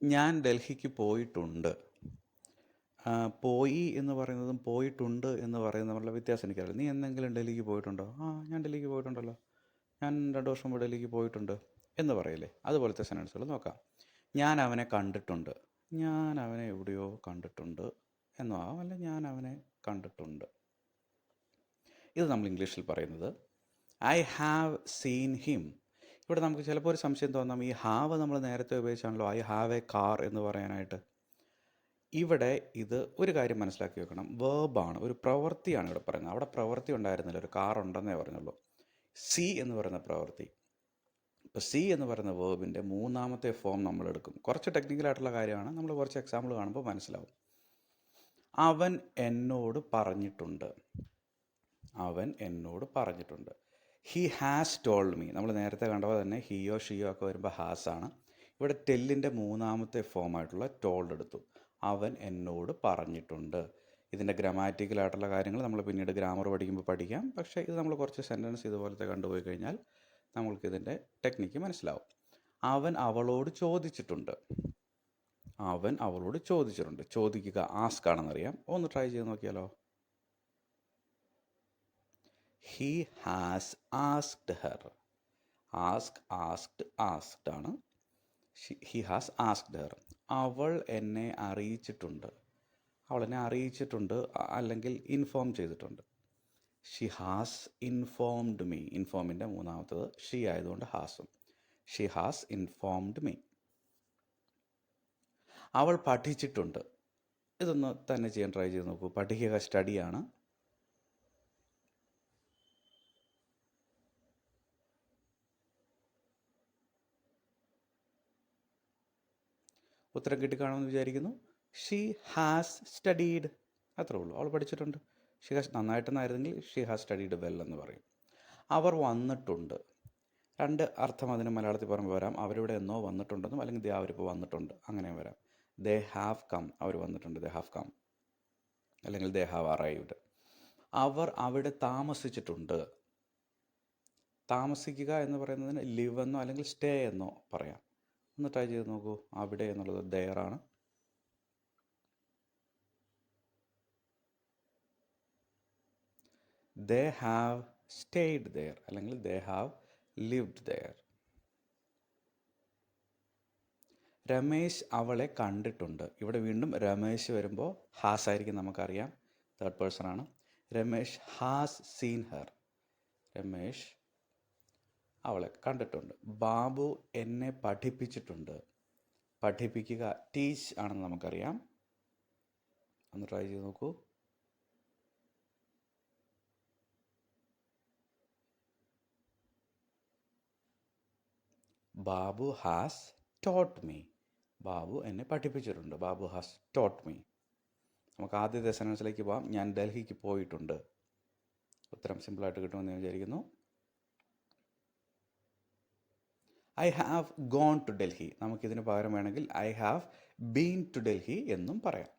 ഞാൻ ഡൽഹിക്ക് പോയിട്ടുണ്ട്. പോയി എന്ന് പറയുന്നതും പോയിട്ടുണ്ട് എന്ന് പറയുന്നതും തമ്മിലുള്ള വ്യത്യാസം എനിക്കറിയില്ല. നീ എന്തെങ്കിലും ഡൽഹിക്ക് പോയിട്ടുണ്ടോ? ഞാൻ ഡൽഹിക്ക് പോയിട്ടുണ്ടല്ലോ. ഞാൻ 2 വർഷം മുമ്പ് ഡൽഹിക്ക് പോയിട്ടുണ്ട് എന്ന് പറയില്ലേ? അതുപോലത്തെ സെൻറ്റൻസുകൾ നോക്കാം. ഞാൻ അവനെ കണ്ടിട്ടുണ്ട്. ഞാൻ അവനെ എവിടെയോ കണ്ടിട്ടുണ്ട് എന്നോ ആവാം, അല്ല ഞാൻ അവനെ കണ്ടിട്ടുണ്ട്. ഇത് നമ്മൾ ഇംഗ്ലീഷിൽ പറയുന്നത് ഐ ഹാവ് സീൻ ഹിം. ഇവിടെ നമുക്ക് ചിലപ്പോൾ ഒരു സംശയം തോന്നാം, ഈ ഹാവ് നമ്മൾ നേരത്തെ ഉപയോഗിച്ചാണല്ലോ ഐ ഹാവ് എ കാർ എന്ന് പറയാനായിട്ട്. ഇവിടെ ഇത് ഒരു കാര്യം മനസ്സിലാക്കി വെക്കണം, വേർബാണ്, ഒരു പ്രവൃത്തിയാണ് ഇവിടെ പറയുന്നത്. അവിടെ പ്രവൃത്തി ഉണ്ടായിരുന്നില്ല, ഒരു കാർ ഉണ്ടെന്നേ പറഞ്ഞുള്ളൂ. സി എന്ന് പറയുന്ന പ്രവൃത്തി. ഇപ്പോൾ സി എന്ന് പറയുന്ന വേർബിൻ്റെ 3ാമത്തെ ഫോം നമ്മൾ എടുക്കും. കുറച്ച് ടെക്നിക്കലായിട്ടുള്ള കാര്യമാണ്, നമ്മൾ കുറച്ച് എക്സാമ്പിൾ കാണുമ്പോൾ മനസ്സിലാവും. അവൻ എന്നോട് പറഞ്ഞിട്ടുണ്ട്. അവൻ എന്നോട് പറഞ്ഞിട്ടുണ്ട്. He has told me. നമ്മൾ നേരത്തെ കണ്ടപ്പോൾ തന്നെ ഹിയോ ഷിയോ ഒക്കെ വരുമ്പോൾ ഹാസ് ആണ്. ഇവിടെ ടെല്ലിൻ്റെ 3ാമത്തെ ഫോമായിട്ടുള്ള ടോൾഡ് എടുത്തു. അവൻ എന്നോട് പറഞ്ഞിട്ടുണ്ട്. ഇതിൻ്റെ ഗ്രാമാറ്റിക്കലായിട്ടുള്ള കാര്യങ്ങൾ നമ്മൾ പിന്നീട് ഗ്രാമർ പഠിക്കുമ്പോൾ പഠിക്കാം. പക്ഷേ ഇത് നമ്മൾ കുറച്ച് സെൻറ്റൻസ് ഇതുപോലത്തെ കണ്ടുപോയി കഴിഞ്ഞാൽ നമ്മൾക്കിതിൻ്റെ ടെക്നിക്ക് മനസ്സിലാവും. അവൻ അവളോട് ചോദിച്ചിട്ടുണ്ട്. അവൻ അവളോട് ചോദിച്ചിട്ടുണ്ട്. ചോദിക്കുക ആസ്ക് ആണെന്നറിയാം. ഒന്ന് ട്രൈ ചെയ്ത് നോക്കിയാലോ. He has asked her. Ask, asked, asked ആണ്. He has asked her. അവൾ എന്നെ അറിയിച്ചിട്ടുണ്ട്. അവൾ എന്നെ അറിയിച്ചിട്ടുണ്ട് അല്ലെങ്കിൽ ഇൻഫോം ചെയ്തിട്ടുണ്ട്. She has informed me. ഇൻഫോമിൻ്റെ 3ാമത്തത് ഷീ ആയതുകൊണ്ട് ഹാസും. She has informed me. അവൾ പഠിച്ചിട്ടുണ്ട്. ഇതൊന്ന് തന്നെ ചെയ്യാൻ ട്രൈ ചെയ്ത് നോക്കൂ. പഠിക്കുക സ്റ്റഡിയാണ്. ഉത്തരം കിട്ടിക്കാണുമെന്ന് വിചാരിക്കുന്നു. She has studied. അത്രേ ഉള്ളൂ. അവൾ പഠിച്ചിട്ടുണ്ട്. ഷീ ഹാസ് നന്നായിട്ടെന്നായിരുന്നെങ്കിൽ ഷീ ഹാസ് സ്റ്റഡീഡ് വെൽ എന്ന് പറയും. അവർ വന്നിട്ടുണ്ട്. 2 അർത്ഥം അതിന് മലയാളത്തിൽ പറയുമ്പോൾ വരാം. അവരിവിടെ എന്നോ വന്നിട്ടുണ്ടെന്നും അല്ലെങ്കിൽ ദേ അവരിപ്പോൾ വന്നിട്ടുണ്ട് അങ്ങനെയും വരാം. ദേ ഹാവ് കം. അവർ വന്നിട്ടുണ്ട്. They have come. അല്ലെങ്കിൽ ദേ ഹാവ് അറൈവ്ഡ്. അവർ അവിടെ താമസിച്ചിട്ടുണ്ട്. താമസിക്കുക എന്ന് പറയുന്നതിന് ലിവ് എന്നോ അല്ലെങ്കിൽ സ്റ്റേ എന്നോ പറയാം. ഒന്ന് ട്രൈ ചെയ്ത് നോക്കൂ. അവിടെ എന്നുള്ളത് ദെയർ ആണ്. ദേ ഹാവ് സ്റ്റേയ്ഡ് ദെയർ അല്ലെങ്കിൽ they have lived there. Ramesh അവളെ കണ്ടിട്ടുണ്ട്. ഇവിടെ വീണ്ടും രമേശ് വരുമ്പോൾ ഹാസ് ആയിരിക്കും, നമുക്കറിയാം. 3rd പേഴ്സൺ ആണ്. Ramesh has seen her. Ramesh അവളെ കണ്ടിട്ടുണ്ട്. ബാബു എന്നെ പഠിപ്പിച്ചിട്ടുണ്ട്. പഠിപ്പിക്കുക ടീച്ച് ആണെന്ന് നമുക്കറിയാം. ഒന്ന് ട്രൈ ചെയ്ത് നോക്കൂ. Babu has taught me. Babu എന്നെ പഠിപ്പിച്ചിട്ടുണ്ട്. Babu has taught me. നമുക്ക് ആദ്യത്തെ സെൻറ്റൻസിലേക്ക് പോകാം. ഞാൻ ഡൽഹിക്ക് പോയിട്ടുണ്ട്. ഉത്തരം സിമ്പിളായിട്ട് കിട്ടുമെന്ന് ഞാൻ വിചാരിക്കുന്നു. I have gone to Delhi. നമുക്കിതിന് പകരം വേണമെങ്കിൽ I have been to Delhi എന്നും പറയാം.